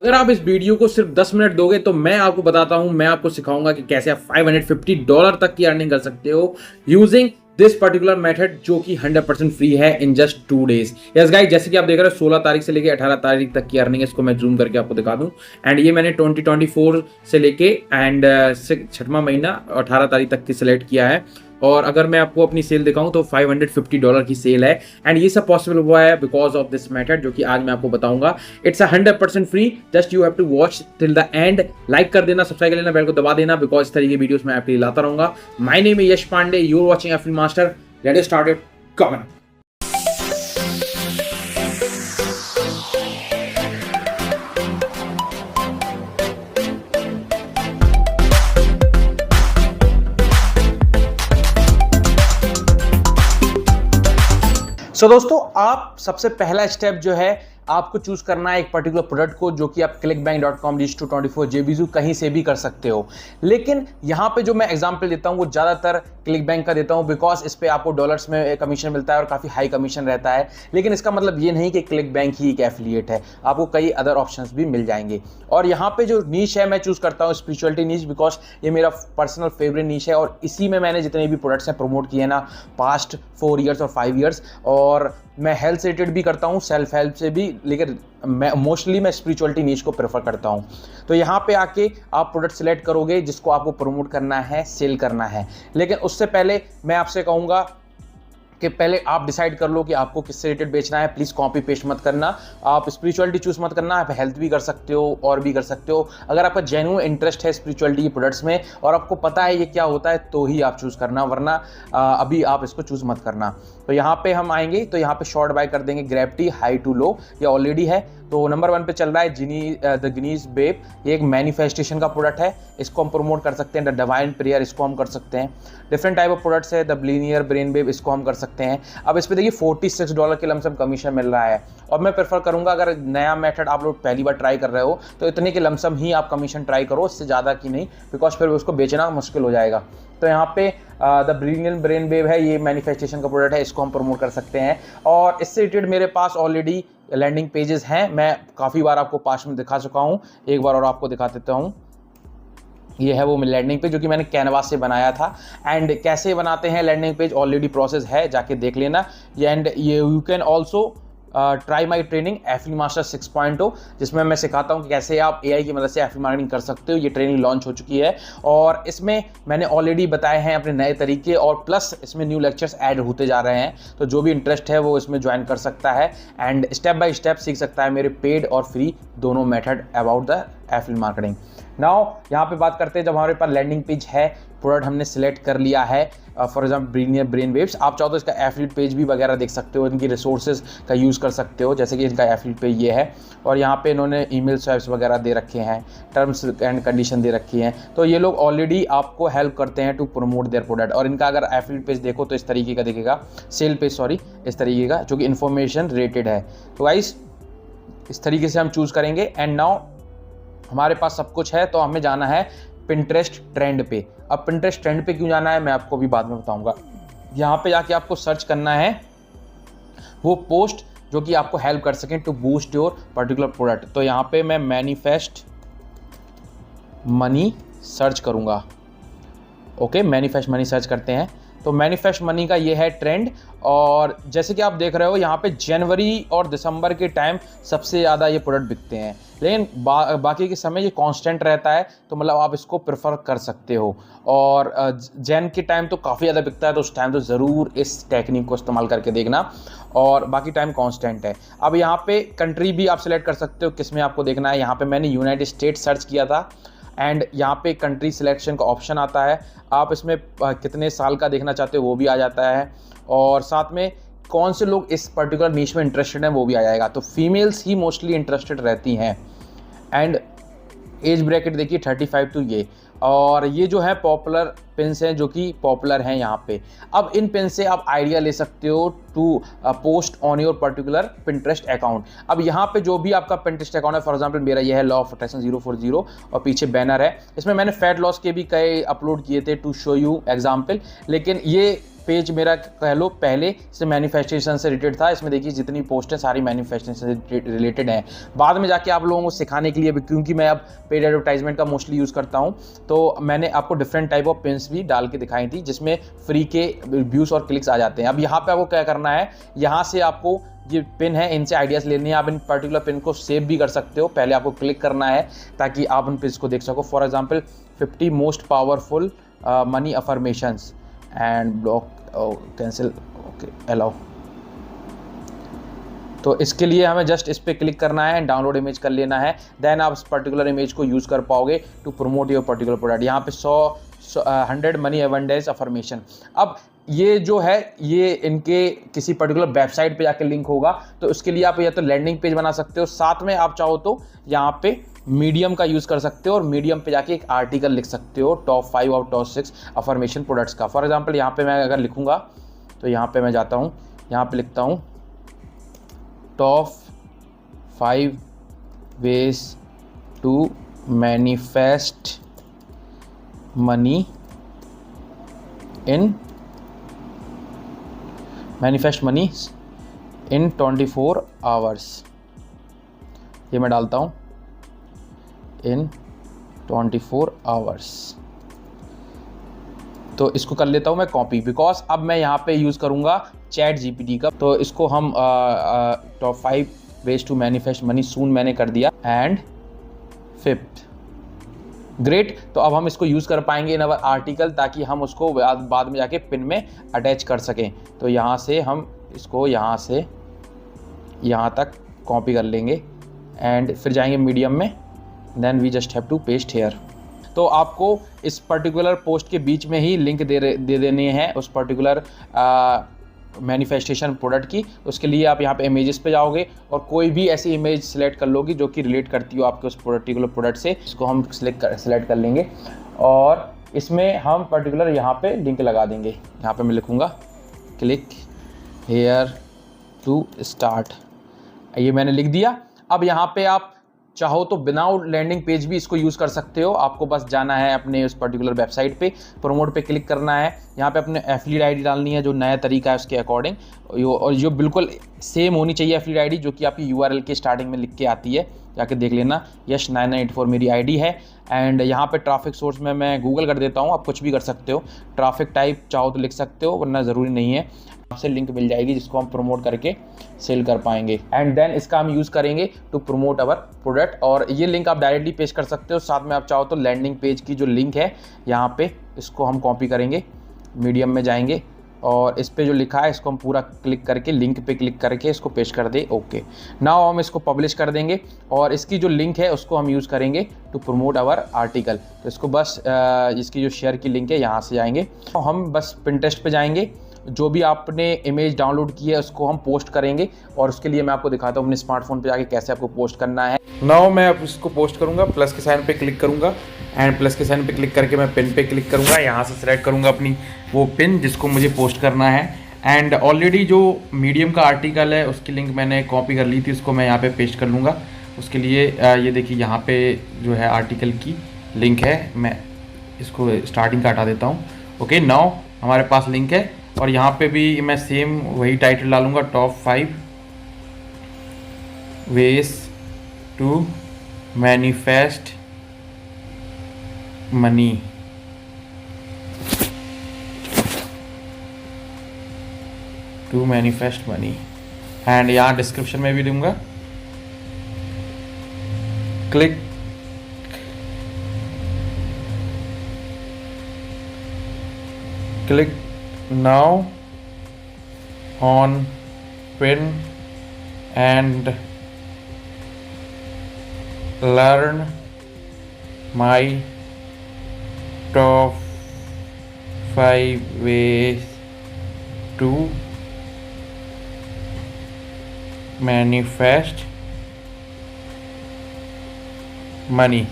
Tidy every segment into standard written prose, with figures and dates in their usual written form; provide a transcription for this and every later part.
अगर आप इस वीडियो को सिर्फ 10 मिनट दोगे तो मैं आपको बताता हूं, मैं आपको सिखाऊंगा कि कैसे आप $550 तक की अर्निंग कर सकते हो यूजिंग दिस पर्टिकुलर मेथड, जो कि 100% फ्री है in just 2 days. Yes guys, जैसे कि आप देख रहे हो 16 तारीख से लेके 18 तारीख तक की अर्निंग है। इसको मैं जूम करके आपको दिखा दूं। एंड ये मैंने 2024 से लेके एंड 6वां महीना 18 तारीख तक की सिलेक्ट किया है। और अगर मैं आपको अपनी सेल दिखाऊं तो $550 की सेल है। एंड ये सब पॉसिबल हुआ है बिकॉज ऑफ दिस मेथड, जो कि आज मैं आपको बताऊंगा। It's 100% free, just you have to watch till the end. Like कर देना, सब्सक्राइब कर लेना, बेल को दबा देना, बिकॉज इस तरह की वीडियोस मैं आपके लिए लाता रहूंगा। My name is Yash Pandey, you are watching FL master. Let us start it. Comment. So दोस्तों, आप सबसे पहला स्टेप जो है आपको चूज करना है एक पर्टिकुलर प्रोडक्ट को, जो कि आप clickbank.com, Digital24, JBZoo कहीं से भी कर सकते हो। लेकिन यहां पे जो मैं एग्जांपल देता हूं वो ज्यादातर क्लिकबैंक का देता हूं, बिकॉज इस पे आपको डॉलर्स में कमीशन मिलता है और काफी हाई कमीशन रहता है। लेकिन इसका मतलब ये नहीं कि क्लिकबैंक ही एक एफिलिएट है, आपको कई अदर ऑप्शंस भी मिल जाएंगे। और यहाँ पे जो नीश है मैं चूज करता हूँ स्पिरिचुअलिटी नीश, बिकॉज ये मेरा पर्सनल फेवरेट नीश है और इसी में मैंने जितने भी प्रोडक्ट्स हैं प्रमोट किए ना पास्ट 4 ईयर्स और 5 ईयर्स। और मैं हेल्थ से रिलेटेड भी करता हूँ, सेल्फ हेल्प से भी, लेकिन मैं मोस्टली स्पिरिचुअलिटी नीश को प्रेफर करता हूँ। तो यहाँ पे आके आप प्रोडक्ट सिलेक्ट करोगे जिसको आपको प्रमोट करना है, सेल करना है। लेकिन उससे पहले मैं आपसे कहूँगा कि पहले आप डिसाइड कर लो कि आपको किससे रिलेटेड बेचना है। प्लीज़ कॉपी पेस्ट मत करना, आप स्पिरिचुअलिटी चूज मत करना, आप हेल्थ भी कर सकते हो और भी कर सकते हो। अगर आपका जेन्युइन इंटरेस्ट है स्पिरिचुअलिटी प्रोडक्ट्स में और आपको पता है ये क्या होता है तो ही आप चूज करना, वरना अभी आप इसको चूज मत करना। तो यहाँ पे हम आएंगे तो यहाँ पे शॉर्ट बाय कर देंगे ग्रेविटी हाई टू लो, ये ऑलरेडी है। तो नंबर 1 पे चल रहा है द गिनीज बेब, ये एक मैनिफेस्टेशन का प्रोडक्ट है, इसको हम प्रमोट कर सकते हैं। द डिवाइन प्रेयर, इसको हम कर सकते हैं। डिफरेंट टाइप ऑफ प्रोडक्ट्स है, द बिलियनियर ब्रेन बेब, इसको हम कर सकते हैं। अब इस पे देखिए $46 के लमसम कमीशन मिल रहा है। और मैं प्रेफर करूंगा, अगर नया मेथड आप लोग पहली बार ट्राई कर रहे हो तो इतने के लमसम ही आप कमीशन ट्राई करो, इससे ज़्यादा की नहीं, बिकॉज फिर उसको बेचना मुश्किल हो जाएगा। तो यहाँ पे द ब्रिलियंट ब्रेन वेव है, ये मैनिफेस्टेशन का प्रोडक्ट है, इसको हम प्रमोट कर सकते हैं। और इससे रिलेटेड मेरे पास ऑलरेडी लैंडिंग पेजेस हैं, मैं काफ़ी बार आपको पास में दिखा चुका हूँ, एक बार और आपको दिखा देता हूँ। ये है वो लैंडिंग पेज जो कि मैंने कैनवास से बनाया था। एंड कैसे बनाते हैं लैंडिंग पेज, ऑलरेडी प्रोसेस है, जाके देख लेना। एंड ये you can also try my training Eiffel master 6.0, जिसमें मैं सिखाता हूँ कि कैसे आप AI की मदद से एफिल मार्केटिंग कर सकते हो। ये ट्रेनिंग लॉन्च हो चुकी है और इसमें मैंने ऑलरेडी बताए हैं अपने नए तरीके, और प्लस इसमें न्यू लेक्चर्स ऐड होते जा रहे हैं। तो जो भी इंटरेस्ट है वो इसमें ज्वाइन कर सकता है एंड स्टेप बाय स्टेप सीख सकता है मेरे पेड और फ्री दोनों method about the Eiffel marketing. Now यहाँ पे बात करते हैं, जब हमारे पास लैंडिंग पेज है, प्रोडक्ट हमने सिलेक्ट कर लिया है, for example brilliant brain waves, आप चाहो तो इसका एफिलिएट पेज भी वगैरह देख सकते हो, इनकी रिसोर्सेज का यूज़ कर सकते हो, जैसे कि इनका एफिलिएट पेज ये है। और यहाँ पे इन्होंने ईमेल स्वैप्स वगैरह दे रखे हैं, टर्म्स एंड कंडीशन दे रखी हैं। तो ये लोग ऑलरेडी आपको हेल्प करते हैं टू प्रमोट देयर प्रोडक्ट। और इनका अगर एफिलिएट पेज देखो तो इस तरीके का दिखेगा, सेल पेज सॉरी, इस तरीके का, जो कि इन्फॉर्मेशन रिलेटेड है। तो गाइस इस तरीके से हम चूज़ करेंगे। एंड नाउ हमारे पास सब कुछ है, तो हमें जाना है पिंटरेस्ट ट्रेंड पे। अब पिंटरेस्ट ट्रेंड पे क्यों जाना है मैं आपको भी बाद में बताऊंगा। यहाँ पे जाके आपको सर्च करना है वो पोस्ट जो कि आपको हेल्प कर सकें to boost your particular product. तो यहाँ पे मैं मैनिफेस्ट मनी सर्च करूँगा। ओके, मैनिफेस्ट मनी सर्च करते हैं तो मैनिफेस्ट मनी का ये है ट्रेंड। और जैसे कि आप देख रहे हो यहाँ पे जनवरी और दिसंबर के टाइम सबसे ज़्यादा ये प्रोडक्ट बिकते हैं, लेकिन बाकी के समय ये कांस्टेंट रहता है। तो मतलब आप इसको प्रेफर कर सकते हो। और जैन के टाइम तो काफ़ी ज़्यादा बिकता है, तो उस टाइम तो ज़रूर इस टेक्निक को इस्तेमाल करके देखना। और बाकी टाइम कांस्टेंट है। अब यहाँ पे कंट्री भी आप सिलेक्ट कर सकते हो किस में आपको देखना है। यहाँ पे मैंने यूनाइटेड स्टेट्स सर्च किया था एंड यहाँ पे कंट्री सिलेक्शन का ऑप्शन आता है। आप इसमें कितने साल का देखना चाहते हो वो भी आ जाता है, और साथ में कौन से लोग इस पर्टिकुलर नीश में इंटरेस्टेड हैं वो भी आ जाएगा। तो फीमेल्स ही मोस्टली इंटरेस्टेड रहती हैं। एंड एज ब्रैकेट देखिए 35 टू ये। और ये जो है पॉपुलर पेन्स हैं जो कि पॉपुलर हैं यहाँ पे। अब इन पेन से आप आइडिया ले सकते हो to post on your particular Pinterest account. अब यहाँ पे जो भी आपका पिंटरेस्ट अकाउंट है, फॉर एग्जांपल मेरा ये है लॉ ऑफ अट्रैक्शन 040 और पीछे बैनर है। इसमें मैंने फैट लॉस के भी कई अपलोड किए थे टू शो यू एग्जाम्पल, लेकिन ये पेज मेरा कह लो पहले से मैनिफेस्टेशन से रिलेटेड था। इसमें देखिए जितनी पोस्ट है सारी मैनिफेस्टेशन से रिलेटेड हैं। बाद में जाके आप लोगों को सिखाने के लिए, क्योंकि मैं अब पेड एडवर्टाइजमेंट का मोस्टली यूज़ करता हूँ, तो मैंने आपको डिफरेंट टाइप ऑफ पिन्स भी डाल के दिखाई थी जिसमें फ्री के व्यूज़ और क्लिक्स आ जाते हैं। अब यहाँ पे आपको क्या करना है, यहाँ से आपको ये पिन है, इनसे आइडियाज़ लेने हैं। आप इन पर्टिकुलर पिन को सेव भी कर सकते हो। पहले आपको क्लिक करना है ताकि आप उन पिन्स को देख सको। For example 50 most powerful money affirmations and block cancel, okay allow. तो इसके लिए हमें जस्ट इस पर क्लिक करना है, डाउनलोड इमेज कर लेना है। देन आप इस पर्टिकुलर इमेज को यूज़ कर पाओगे to promote your particular product. यहाँ पे 100 मनी एवेंडेंस अफर्मेशन। अब ये जो है ये इनके किसी पर्टिकुलर वेबसाइट पे जाके लिंक होगा, तो उसके लिए आप या तो लैंडिंग पेज बना सकते हो, साथ में आप चाहो तो यहाँ पे मीडियम का यूज़ कर सकते हो और मीडियम पे जाके एक आर्टिकल लिख सकते हो टॉप 5 और टॉप 6 अफर्मेशन प्रोडक्ट्स का। फॉर एग्जांपल यहाँ पे मैं अगर लिखूँगा तो यहाँ पे मैं जाता हूँ, यहाँ पे लिखता हूँ top 5 ways to manifest money in 24 hours. ये मैं डालता हूँ इन 24 आवर्स। तो इसको कर लेता हूँ मैं कॉपी, बिकॉज अब मैं यहाँ पे यूज़ करूँगा चैट जीपीटी का। तो इसको हम top 5 ways to manifest money soon मैंने कर दिया एंड 5th। ग्रेट। तो अब हम इसको यूज़ कर पाएंगे इन अवर आर्टिकल, ताकि हम उसको बाद में जाके पिन में अटैच कर सकें। तो यहाँ से हम इसको यहाँ से यहाँ तक कॉपी कर लेंगे एंड फिर जाएंगे मीडियम में, then we just have to paste here. तो आपको इस पर्टिकुलर पोस्ट के बीच में ही लिंक दे देने हैं उस पर्टिकुलर मैनिफेस्टेशन प्रोडक्ट की। उसके लिए आप यहाँ पे इमेजेस पे जाओगे और कोई भी ऐसी इमेज सेलेक्ट कर लोगी जो कि रिलेट करती हो आपके उस पर्टिकुलर प्रोडक्ट से। इसको हम सेलेक्ट कर लेंगे और इसमें हम पर्टिकुलर यहाँ पे लिंक लगा देंगे। यहाँ पे मैं लिखूँगा क्लिक हेयर टू स्टार्ट। ये मैंने लिख दिया। अब यहाँ पे आप चाहो तो बिना लैंडिंग पेज भी इसको यूज़ कर सकते हो। आपको बस जाना है अपने उस पर्टिकुलर वेबसाइट पे, प्रोमोट पे क्लिक करना है, यहाँ पे अपने एफिलिएट आईडी डालनी है जो नया तरीका है उसके अकॉर्डिंग, और जो बिल्कुल सेम होनी चाहिए एफिलिएट आईडी जो कि आपकी यूआरएल के स्टार्टिंग में लिख के आती है, जाके देख लेना। यश 9984 मेरी आईडी है। एंड यहाँ पे ट्रैफिक सोर्स में मैं गूगल कर देता हूँ, आप कुछ भी कर सकते हो। ट्रैफिक टाइप चाहो तो लिख सकते हो, वरना ज़रूरी नहीं है। आपसे लिंक मिल जाएगी जिसको हम प्रमोट करके सेल कर पाएंगे एंड देन इसका हम यूज़ करेंगे टू प्रमोट अवर प्रोडक्ट। और ये लिंक आप डायरेक्टली पेस्ट कर सकते हो, साथ में आप चाहो तो लैंडिंग पेज की जो लिंक है यहाँ पे इसको हम कॉपी करेंगे, मीडियम में जाएंगे और इस पे जो लिखा है इसको हम पूरा क्लिक करके लिंक पे क्लिक करके इसको पेस्ट कर दे। ओके, नाउ हम इसको पब्लिश कर देंगे और इसकी जो लिंक है उसको हम यूज़ करेंगे टू प्रमोट आवर आर्टिकल। तो इसको बस इसकी जो शेयर की लिंक है यहाँ से जाएंगे, तो हम बस पिंटरेस्ट पे जाएंगे, जो भी आपने इमेज डाउनलोड की है उसको हम पोस्ट करेंगे और उसके लिए मैं आपको दिखाता हूँ अपने स्मार्टफोन पे जाके कैसे आपको पोस्ट करना है। नाउ मैं अब इसको पोस्ट करूँगा, प्लस के साइन पे क्लिक करूँगा एंड प्लस के साइन पे क्लिक करके मैं पिन पे क्लिक करूँगा। यहाँ से सिलेक्ट करूँगा अपनी वो पिन जिसको मुझे पोस्ट करना है एंड ऑलरेडी जो मीडियम का आर्टिकल है उसकी लिंक मैंने कॉपी कर ली थी, उसको मैं यहाँ पे पेस्ट कर लूँगा। उसके लिए ये देखिए यहाँ पे जो है आर्टिकल की लिंक है, मैं इसको स्टार्टिंग का हटा देता हूँ। ओके, नाउ हमारे पास लिंक है और यहाँ पे भी मैं सेम वही टाइटल डालूँगा, top 5 ways to manifest money. To manifest money and यहाँ डिस्क्रिप्शन में भी दूंगा click click now on pin and learn my top 5 ways to manifest money।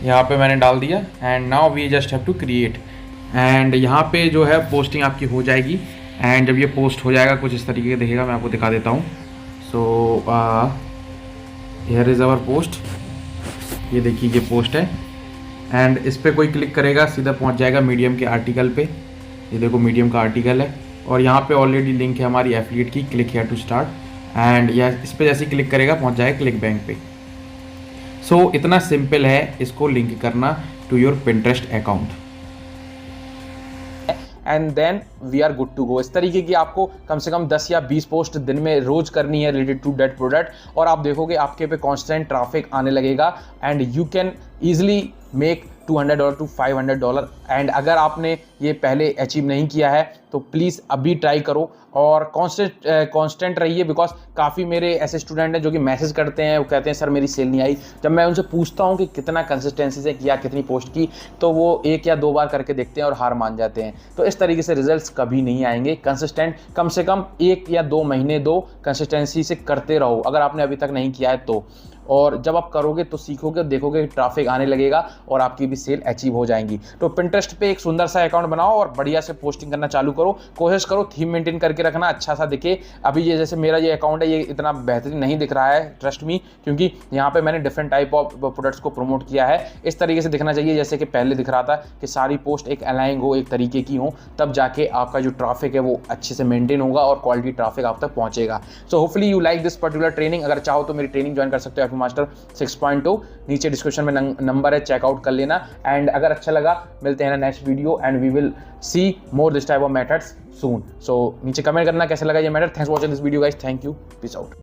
यहाँ पे मैंने डाल दिया and now we just have to create and यहाँ पे जो है पोस्टिंग आपकी हो जाएगी एंड जब ये पोस्ट हो जाएगा कुछ इस तरीके का दिखेगा, मैं आपको दिखा देता हूँ। So here is our post, ये देखिए ये पोस्ट है एंड इस पर कोई क्लिक करेगा सीधा पहुंच जाएगा मीडियम के आर्टिकल पे। ये देखो मीडियम का आर्टिकल है और यहाँ पे ऑलरेडी लिंक है हमारी एफिलिएट की, click here to start, and यह इस पर जैसे क्लिक करेगा पहुँच जाएगा क्लिक बैंक पे। सो इतना सिंपल है इसको लिंक करना to your Pinterest account. And then we are good to go. इस तरीके की आपको कम से कम 10 या 20 पोस्ट दिन में रोज करनी है रिलेटेड टू दैट प्रोडक्ट, और आप देखोगे आपके पे कांस्टेंट ट्रैफिक आने लगेगा and you can easily make $200 to $500। And अगर आपने ये पहले अचीव नहीं किया है तो प्लीज़ अभी ट्राई करो और कांस्टेंट रहिए, बिकॉज काफ़ी मेरे ऐसे स्टूडेंट हैं जो कि मैसेज करते हैं, वो कहते हैं सर मेरी सेल नहीं आई। जब मैं उनसे पूछता हूँ कि कितना कंसिस्टेंसी से किया, कितनी पोस्ट की, तो वो 1 या 2 बार करके देखते हैं और हार मान जाते हैं। तो इस तरीके से रिजल्ट्स कभी नहीं आएंगे। कंसिस्टेंट कम से कम 1 या 2 महीने दो, कंसिस्टेंसी से करते रहो अगर आपने अभी तक नहीं किया है तो। और जब आप करोगे तो सीखोगे, देखोगे ट्रैफिक आने लगेगा और आपकी भी सेल अचीव हो जाएंगी। तो पिंटरेस्ट पे एक सुंदर सा अकाउंट बनाओ और बढ़िया से पोस्टिंग करना चालू करो। कोशिश करो थीम मेंटेन करके रखना, अच्छा सा दिखे। अभी ये जैसे मेरा ये अकाउंट है, ये इतना बेहतरीन नहीं दिख रहा है, ट्रस्ट मी, क्योंकि यहाँ पे मैंने डिफरेंट टाइप ऑफ प्रोडक्ट्स को प्रमोट किया है। इस तरीके से दिखना चाहिए जैसे कि पहले दिख रहा था, कि सारी पोस्ट एक अलाइन हो, एक तरीके की हो, तब जाके आपका जो ट्रैफिक है वो अच्छे से मेंटेन होगा और क्वालिटी ट्रैफिक आप तक पहुंचेगा। So hopefully you like this particular training. अगर चाहो तो मेरी ट्रेनिंग ज्वाइन कर सकते हो, FP मास्टर 6.2, नीचे डिस्क्रिप्शन में नंबर है, चेकआउट कर लेना। एंड अगर अच्छा लगा मिलते हैं ना next video, and we will see more this type of methods soon. So नीचे कमेंट करना कैसा लगा ये method. Thanks for watching this video guys, thank you, peace out.